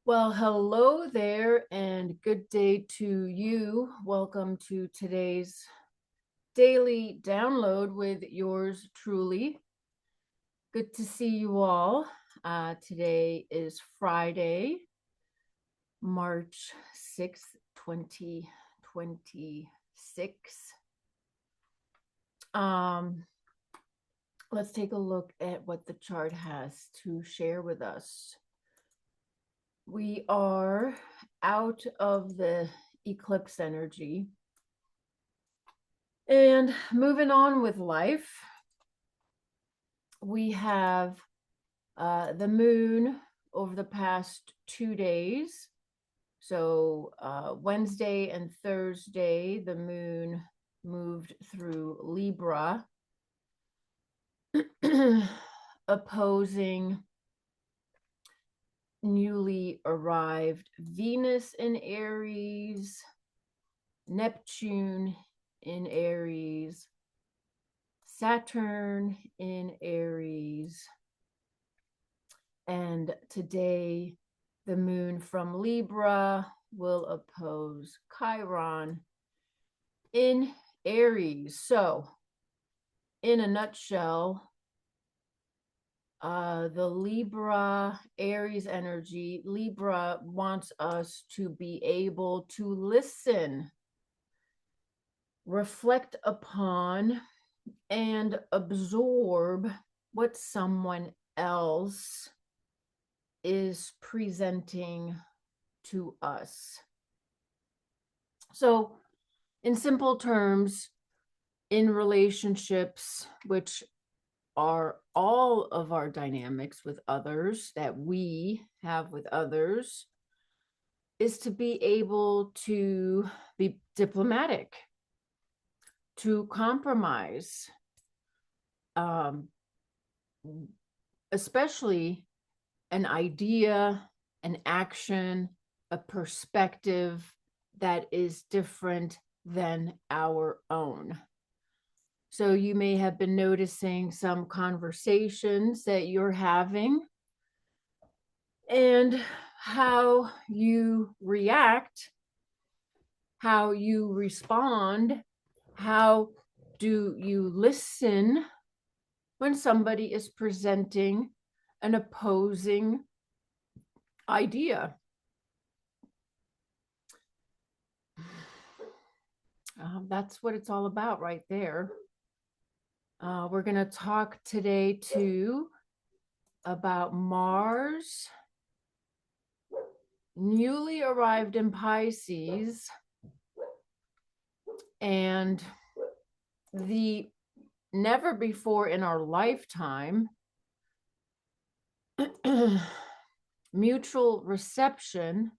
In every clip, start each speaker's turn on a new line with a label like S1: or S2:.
S1: Well, hello there and good day to you. Welcome to today's daily download with yours truly. Good to see you all. Today is Friday, March 6th, 2026. Let's take a look at what the chart has to share with us. We are out of the eclipse energy and moving on with life. We have the moon over the past 2 days. So Wednesday and Thursday, the moon moved through Libra, opposing newly arrived Venus in Aries, Neptune in Aries, Saturn in Aries, and today the moon from Libra will oppose Chiron in Aries. So, in a nutshell, the Libra Aries energy, Libra wants us to be able to listen, reflect upon, and absorb what someone else is presenting to us. So, in simple terms, in relationships, which are all of our dynamics with others that we have with others, is to be able to be diplomatic, to compromise, especially an idea, an action, a perspective that is different than our own. So you may have been noticing some conversations that you're having and how you react, how you respond, how do you listen when somebody is presenting an opposing idea. That's what it's all about right there. We're going to talk today too about Mars, newly arrived in Pisces, and the never before in our lifetime mutual reception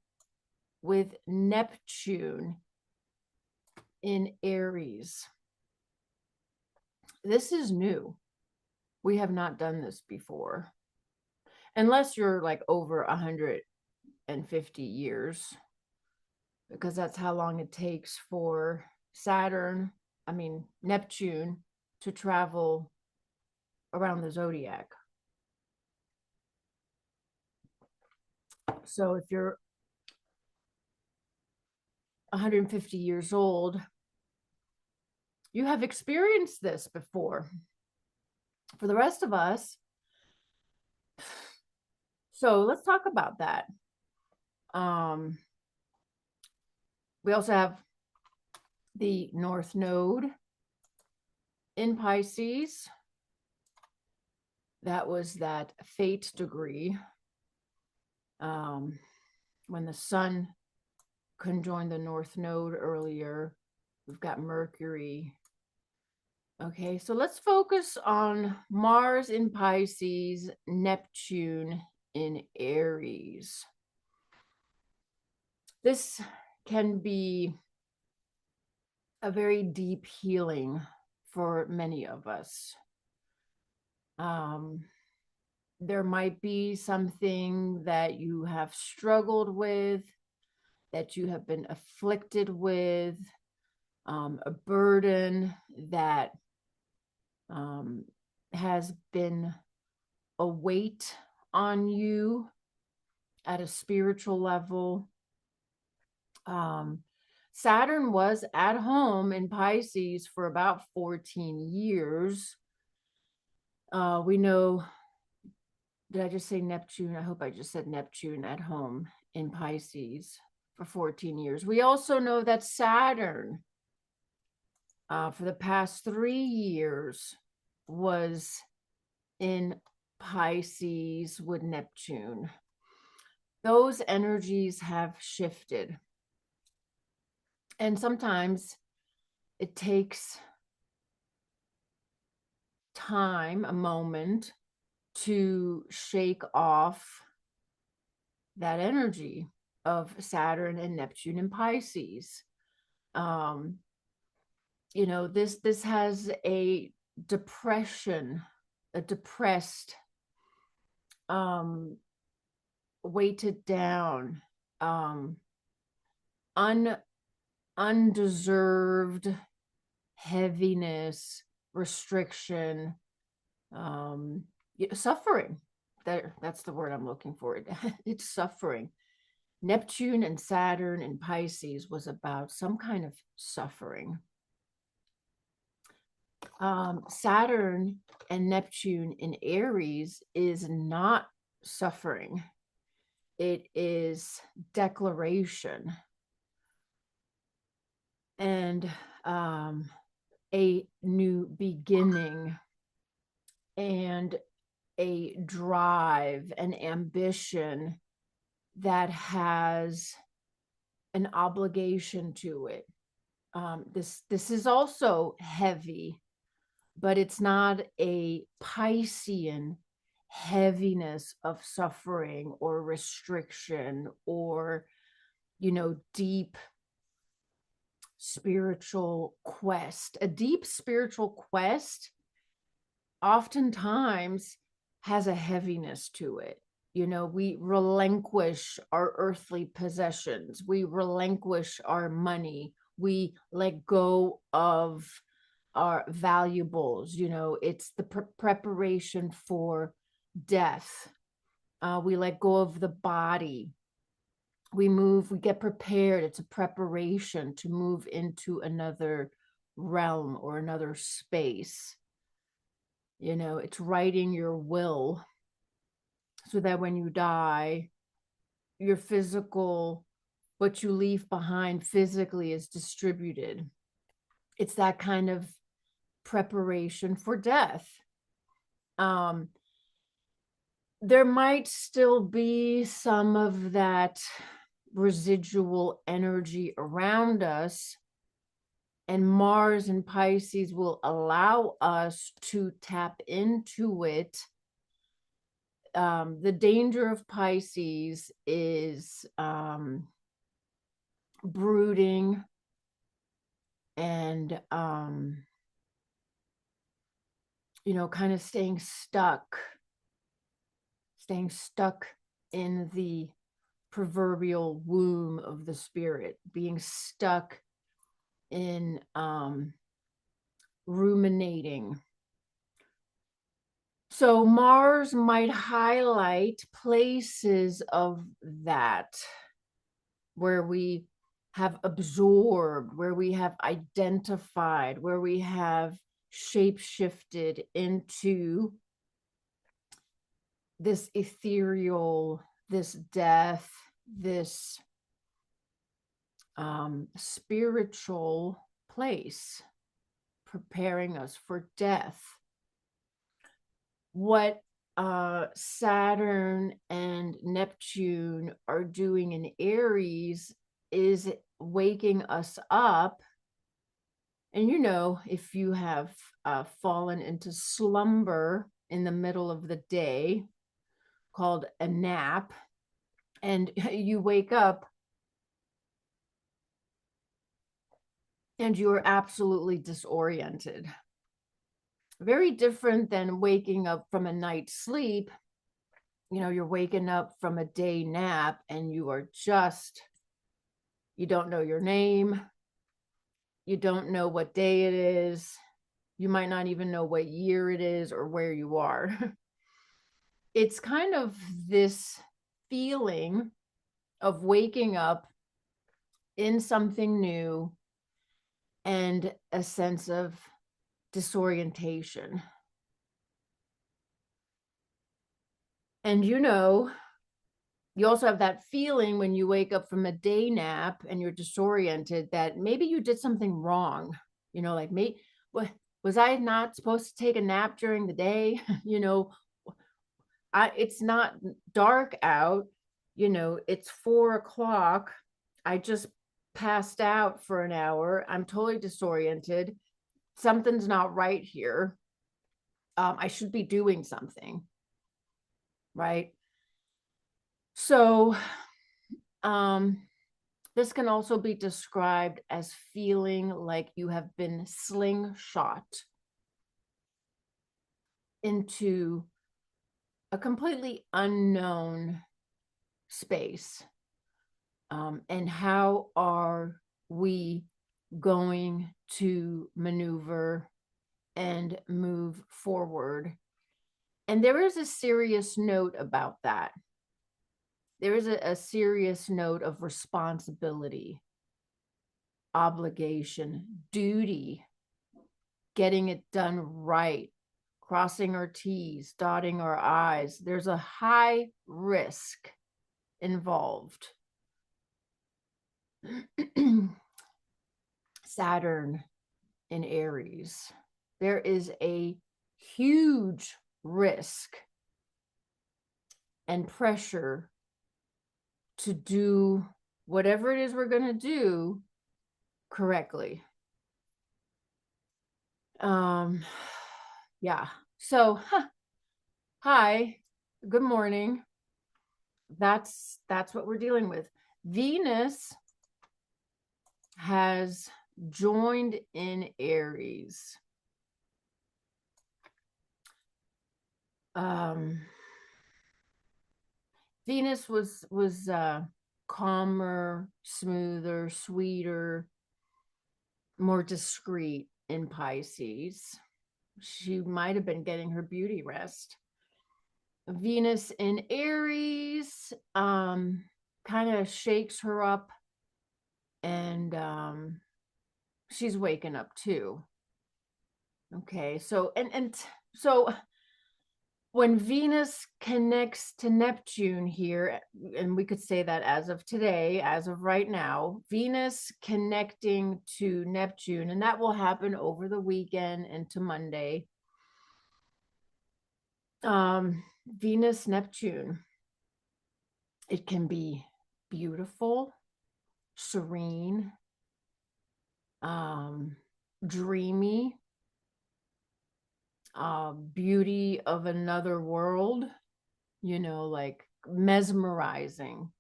S1: with Neptune in Aries. This is new. We have not done this before. Unless you're like over 150 years, because that's how long it takes for Neptune to travel around the zodiac. So if you're 150 years old, you have experienced this before. For the rest of us, so let's talk about that. We also have the North Node in Pisces. That was that fate degree. When the Sun conjoined the North Node earlier, we've got Mercury. Okay, so let's focus on Mars in Pisces, Neptune in Aries. This can be a very deep healing for many of us. There might be something that you have struggled with, that you have been afflicted with, a burden that has been a weight on you at a spiritual level. Saturn was at home in Pisces for about 14 years. We know, did I just say Neptune? I hope I just said Neptune at home in Pisces for 14 years. We also know that Saturn, for the past 3 years, was in Pisces with Neptune. Those energies have shifted. And sometimes it takes time, a moment, to shake off that energy of Saturn and Neptune in Pisces. This has a depression, a depressed, weighted down, undeserved heaviness, restriction, suffering. That's the word I'm looking for. It's suffering. Neptune and Saturn in Pisces was about some kind of suffering. Saturn and Neptune in Aries is not suffering. It is declaration and a new beginning and a drive, an ambition that has an obligation to it. This is also heavy, but it's not a Piscean heaviness of suffering or restriction or, deep spiritual quest. A deep spiritual quest oftentimes has a heaviness to it. We relinquish our earthly possessions. We relinquish our money. We let go of our valuables. It's the preparation for death. We let go of the body. We get prepared. It's a preparation to move into another realm or another space. It's writing your will so that when you die, your physical, what you leave behind physically is distributed. It's that kind of preparation for death. There might still be some of that residual energy around us, and Mars and Pisces will allow us to tap into it. The danger of Pisces is brooding and kind of staying stuck in the proverbial womb of the spirit, being stuck in ruminating. So Mars might highlight places of that where we have absorbed, where we have identified, where we have shape-shifted into this ethereal, this death, this spiritual place, preparing us for death. What Saturn and Neptune are doing in Aries is waking us up. And if you have fallen into slumber in the middle of the day, called a nap, and you wake up and you are absolutely disoriented. Very different than waking up from a night's sleep. You're waking up from a day nap and you don't know your name. You don't know what day it is. You might not even know what year it is or where you are. It's kind of this feeling of waking up in something new and a sense of disorientation. And you also have that feeling when you wake up from a day nap and you're disoriented that maybe you did something wrong. Like, what was I not supposed to take a nap during the day? It's not dark out, it's 4 o'clock. I just passed out for an hour. I'm totally disoriented. Something's not right here. I should be doing something, right? So, this can also be described as feeling like you have been slingshot into a completely unknown space. And how are we going to maneuver and move forward? And there is a serious note about that. There is a serious note of responsibility, obligation, duty, getting it done right, crossing our T's, dotting our I's. There's a high risk involved. Saturn in Aries. There is a huge risk and pressure to do whatever it is we're going to do correctly. Yeah. So, hi, good morning. That's what we're dealing with. Venus has joined in Aries. Venus was calmer, smoother, sweeter, more discreet in Pisces. She might have been getting her beauty rest. Venus in Aries kind of shakes her up, and she's waking up too. Okay, so so when Venus connects to Neptune here, and we could say that as of today, as of right now, Venus connecting to Neptune, and that will happen over the weekend into Monday. Venus, Neptune, it can be beautiful, serene, dreamy, beauty of another world, like mesmerizing.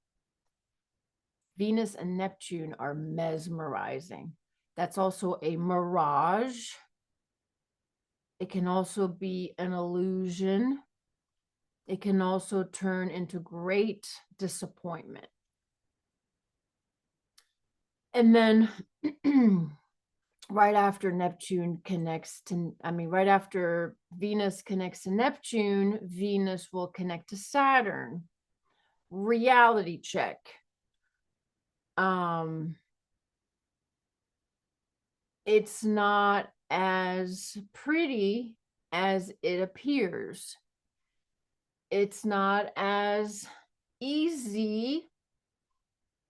S1: Venus and Neptune are mesmerizing. That's also a mirage. It can also be an illusion. It can also turn into great disappointment. And then right after Venus connects to Neptune, Venus will connect to Saturn. Reality check. It's not as pretty as it appears. It's not as easy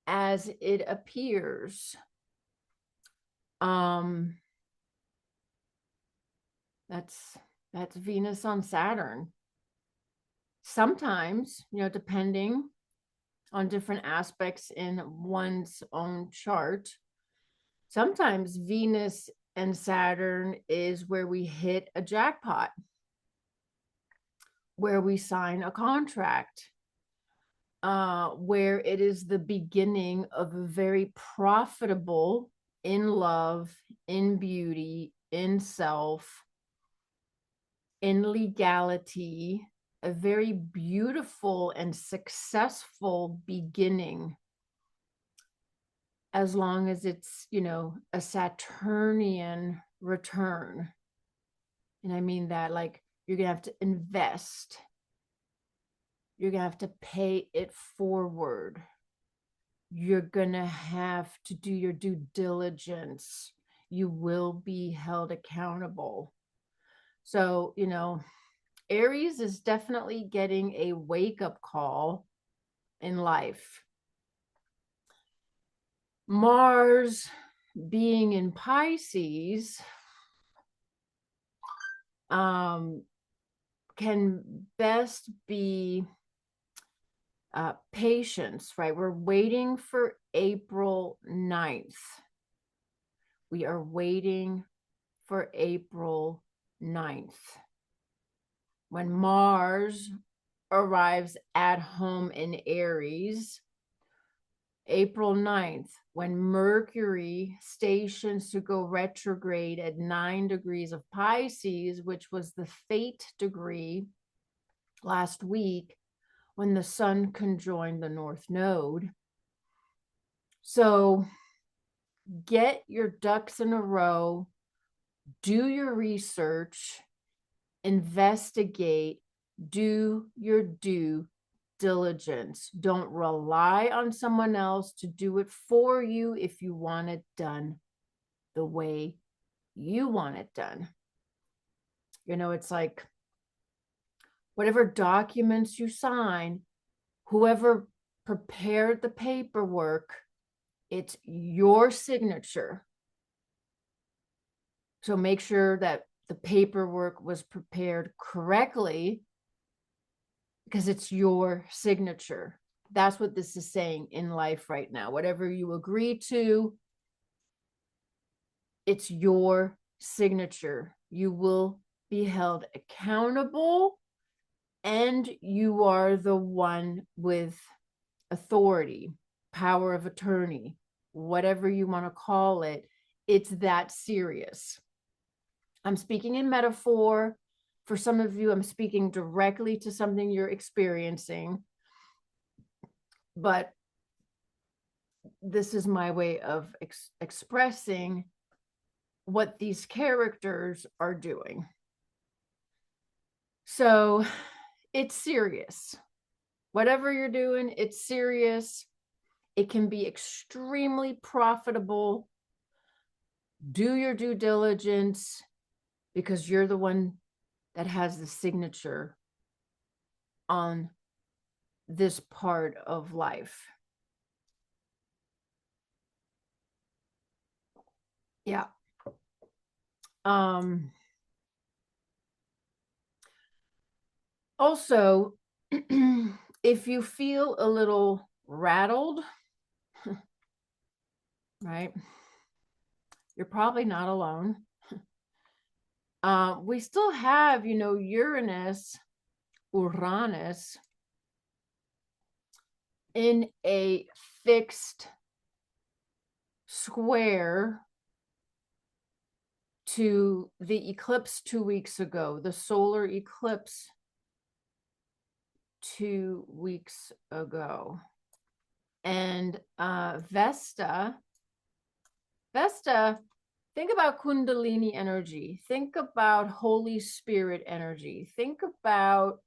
S1: as it appears. That's Venus on Saturn. Sometimes, depending on different aspects in one's own chart, sometimes Venus and Saturn is where we hit a jackpot, where we sign a contract, where it is the beginning of a very profitable, in love, in beauty, in self, in legality, a very beautiful and successful beginning, as long as it's, a Saturnian return. And I mean that, like, you're going to have to invest. You're going to have to pay it forward. You're going to have to do your due diligence. You will be held accountable. So, Aries is definitely getting a wake-up call in life. Mars being in Pisces can best be patience, right? We're waiting for April 9th. We are waiting for April 9th. When Mars arrives at home in Aries, April 9th, when Mercury stations to go retrograde at 9 degrees of Pisces, which was the fate degree last week, when the sun conjoined the North Node. So get your ducks in a row, do your research, investigate, do your due diligence. Don't rely on someone else to do it for you if you want it done the way you want it done. It's like whatever documents you sign, whoever prepared the paperwork, it's your signature. So make sure that the paperwork was prepared correctly because it's your signature. That's what this is saying in life right now. Whatever you agree to, it's your signature. You will be held accountable, and you are the one with authority, power of attorney, whatever you want to call it. It's that serious. I'm speaking in metaphor. For some of you, I'm speaking directly to something you're experiencing. But this is my way of expressing what these characters are doing. So it's serious. Whatever you're doing, it's serious. It can be extremely profitable. Do your due diligence because you're the one that has the signature on this part of life. Yeah. Also, if you feel a little rattled, right, you're probably not alone. We still have, Uranus in a fixed square to the eclipse 2 weeks ago, the solar eclipse 2 weeks ago. And Vesta, think about Kundalini energy. Think about Holy Spirit energy. Think about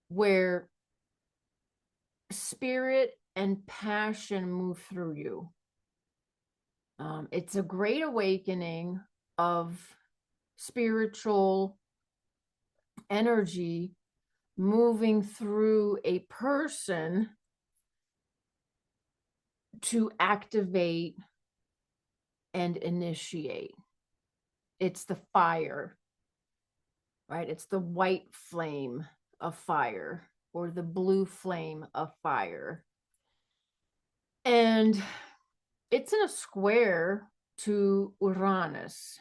S1: where spirit and passion move through you. It's a great awakening of spiritual energy moving through a person to activate and initiate. It's the fire, right? It's the white flame of fire or the blue flame of fire. And it's in a square to Uranus.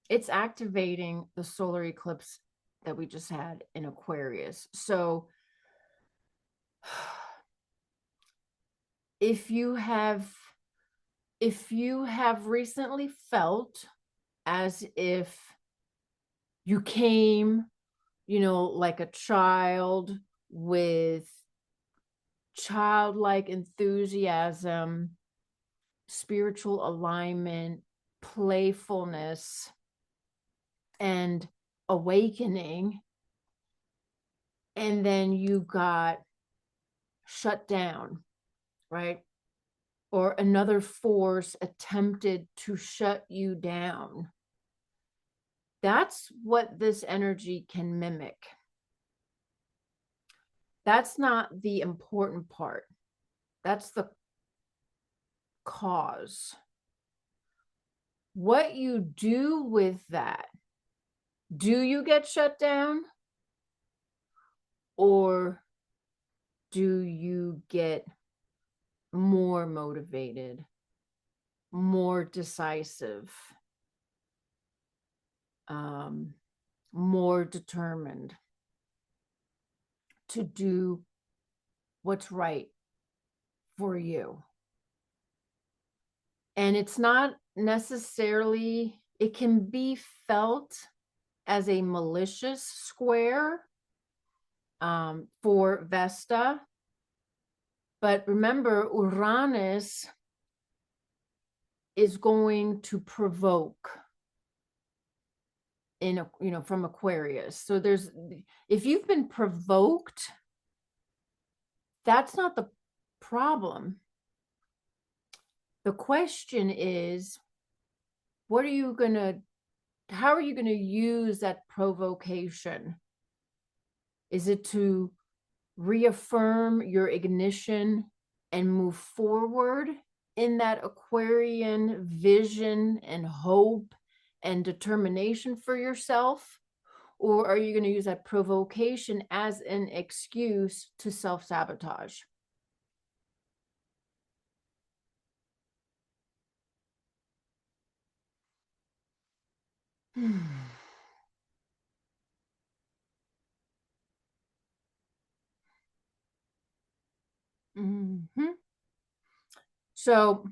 S1: It's activating the solar eclipse that we just had in Aquarius. So if you have recently felt as if you came, like a child with childlike enthusiasm, spiritual alignment, playfulness, and awakening, and then you got shut down, right? Or another force attempted to shut you down. That's what this energy can mimic. That's not the important part. That's the cause. What you do with that, do you get shut down? Or do you get more motivated, more decisive, more determined to do what's right for you? And it's not necessarily, it can be felt as a malicious square for Vesta. But remember, Uranus is going to provoke in from Aquarius. So there's, if you've been provoked, that's not the problem. The question is, how are you going to use that provocation? Is it to reaffirm your ignition and move forward in that Aquarian vision and hope and determination for yourself? Or are you going to use that provocation as an excuse to self-sabotage? Mm-hmm. So,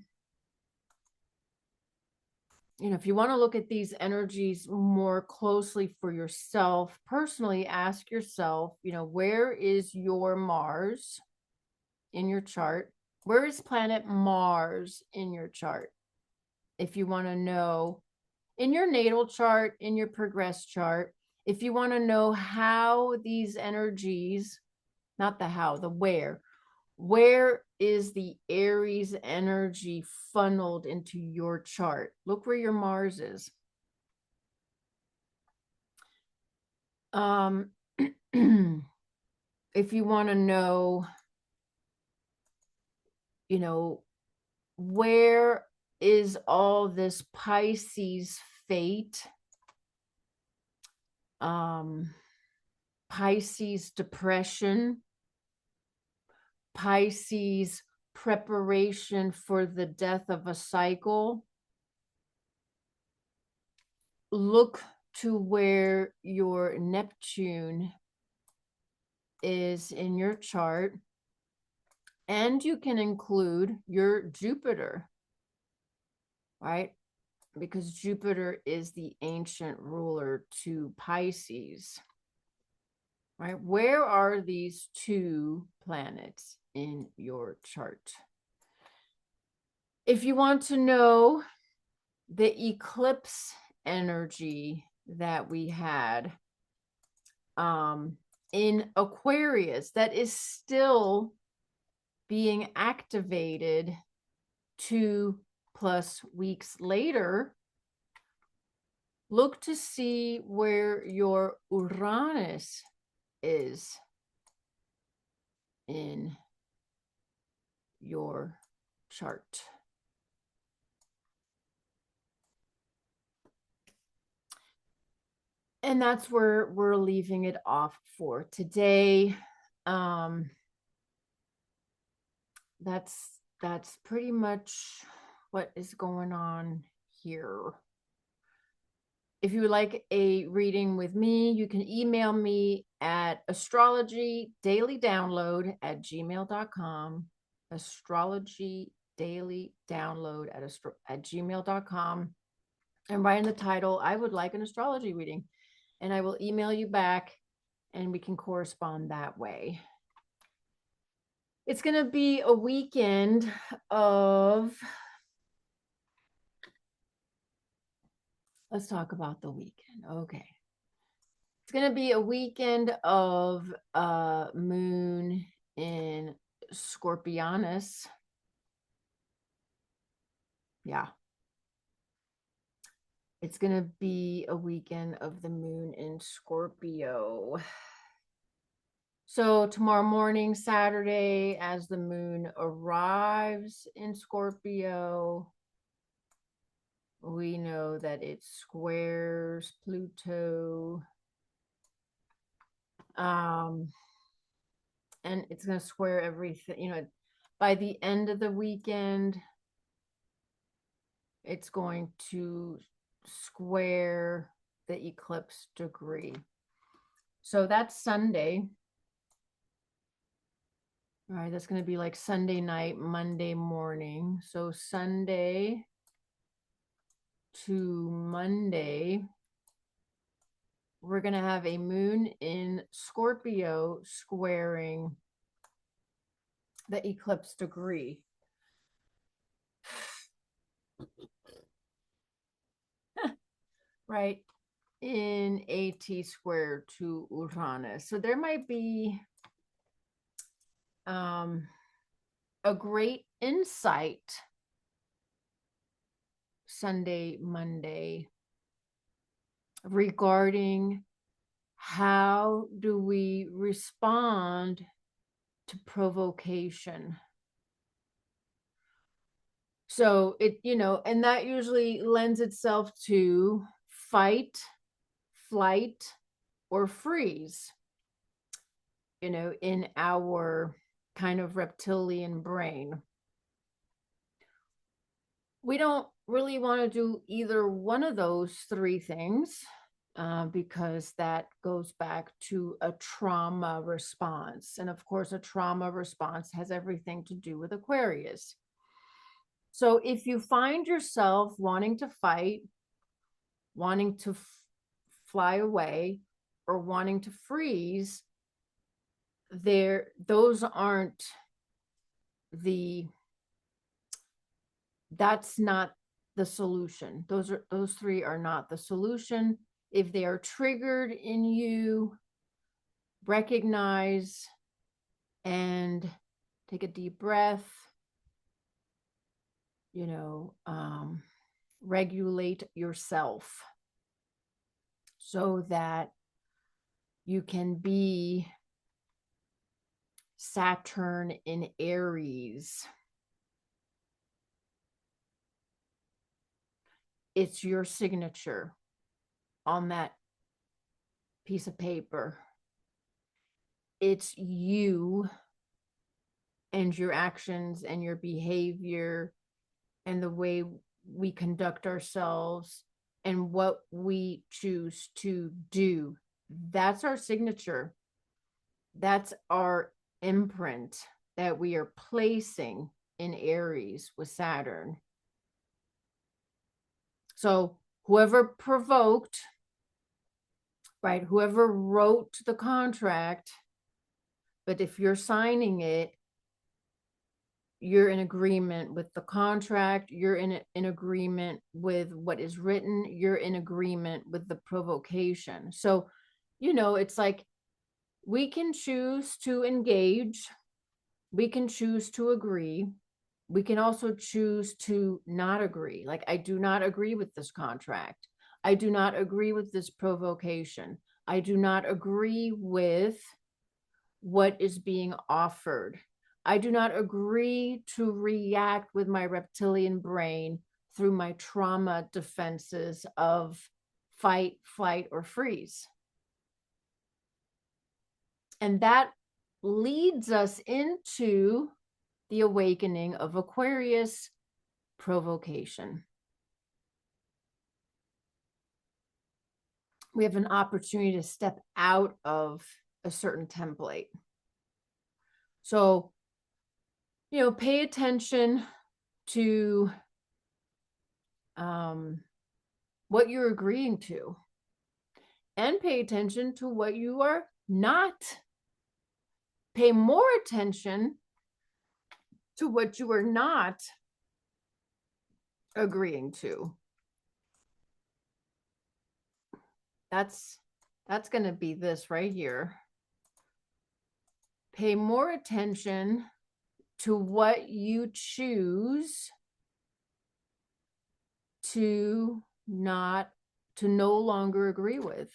S1: if you want to look at these energies more closely for yourself, personally, ask yourself, where is your Mars in your chart? Where is planet Mars in your chart? If you want to know in your natal chart, in your progress chart, if you want to know how these energies, not the how, the where is the Aries energy funneled into your chart? Look where your Mars is. If you want to know, where is all this Pisces fate, Pisces depression, Pisces preparation for the death of a cycle? Look to where your Neptune is in your chart, and you can include your Jupiter, right? Because Jupiter is the ancient ruler to Pisces, right? Where are these two planets in your chart? If you want to know the eclipse energy that we had in Aquarius, that is still being activated 2+ weeks later, look to see where your Uranus is in your chart. And that's where we're leaving it off for today. That's pretty much what is going on here. If you would like a reading with me, you can email me at astrologydailydownload@gmail.com. astrologydailydownload@gmail.com. And write in the title, I would like an astrology reading. And I will email you back and we can correspond that way. It's going to be a weekend of, let's talk about the weekend. Okay. It's going to be a weekend of moon in Scorpionus. Yeah. It's going to be a weekend of the moon in Scorpio. So tomorrow morning, Saturday, as the moon arrives in Scorpio, we know that it squares Pluto. And it's going to square everything, by the end of the weekend, it's going to square the eclipse degree. So that's Sunday. All right, that's going to be like Sunday night, Monday morning. So Sunday to Monday, we're going to have a moon in Scorpio squaring the eclipse degree. Right in AT squared to Uranus. So there might be a great insight Sunday, Monday regarding how do we respond to provocation. So and that usually lends itself to fight, flight, or freeze, in our kind of reptilian brain. We don't really want to do either one of those three things because that goes back to a trauma response. And of course, a trauma response has everything to do with Aquarius. So if you find yourself wanting to fight, wanting to fly away, or wanting to freeze, those aren't that's not the solution. Those three are not the solution. If they are triggered in you, recognize and take a deep breath, regulate yourself so that you can be Saturn in Aries. It's your signature on that piece of paper. It's you and your actions and your behavior and the way we conduct ourselves and what we choose to do. That's our signature. That's our imprint that we are placing in Aries with Saturn. So whoever provoked, right, whoever wrote the contract, but if you're signing it, you're in agreement with the contract, you're in agreement with what is written, you're in agreement with the provocation. So, it's like we can choose to engage, we can choose to agree, we can also choose to not agree. Like, I do not agree with this contract. I do not agree with this provocation. I do not agree with what is being offered. I do not agree to react with my reptilian brain through my trauma defenses of fight, flight, or freeze. And that leads us into the awakening of Aquarius, provocation. We have an opportunity to step out of a certain template. So, pay attention to what you're agreeing to, and pay attention to what you are not. Pay more attention to what you are not agreeing to. That's That's going to be this right here. Pay more attention to what you choose to no longer agree with.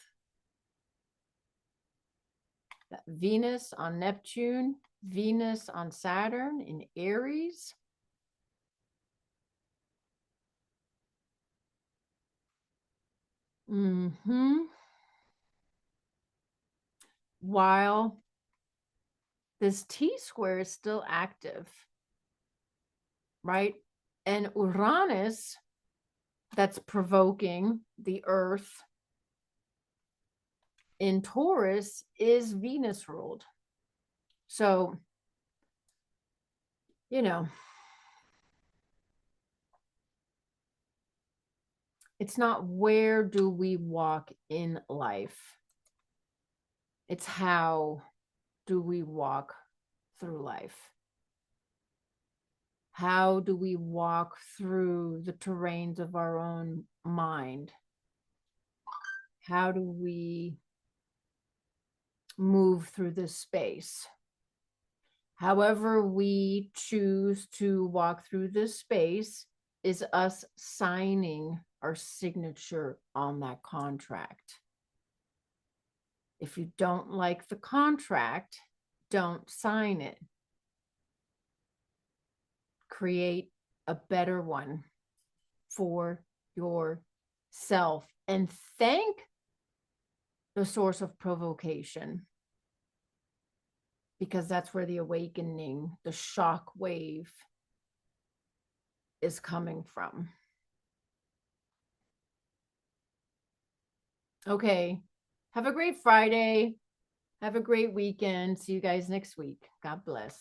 S1: Venus on Neptune, Venus on Saturn in Aries. While this T square is still active, right? And Uranus, that's provoking the earth in Taurus, is Venus ruled. So, you know, it's not where do we walk in life, it's how do we walk through life. How do we walk through the terrains of our own mind? How do we move through this space? However we choose to walk through this space is us signing our signature on that contract. If you don't like the contract, don't sign it. Create a better one for yourself and thank the source of provocation, because that's where the awakening, the shock wave is coming from. Okay. Have a great Friday. Have a great weekend. See you guys next week. God bless.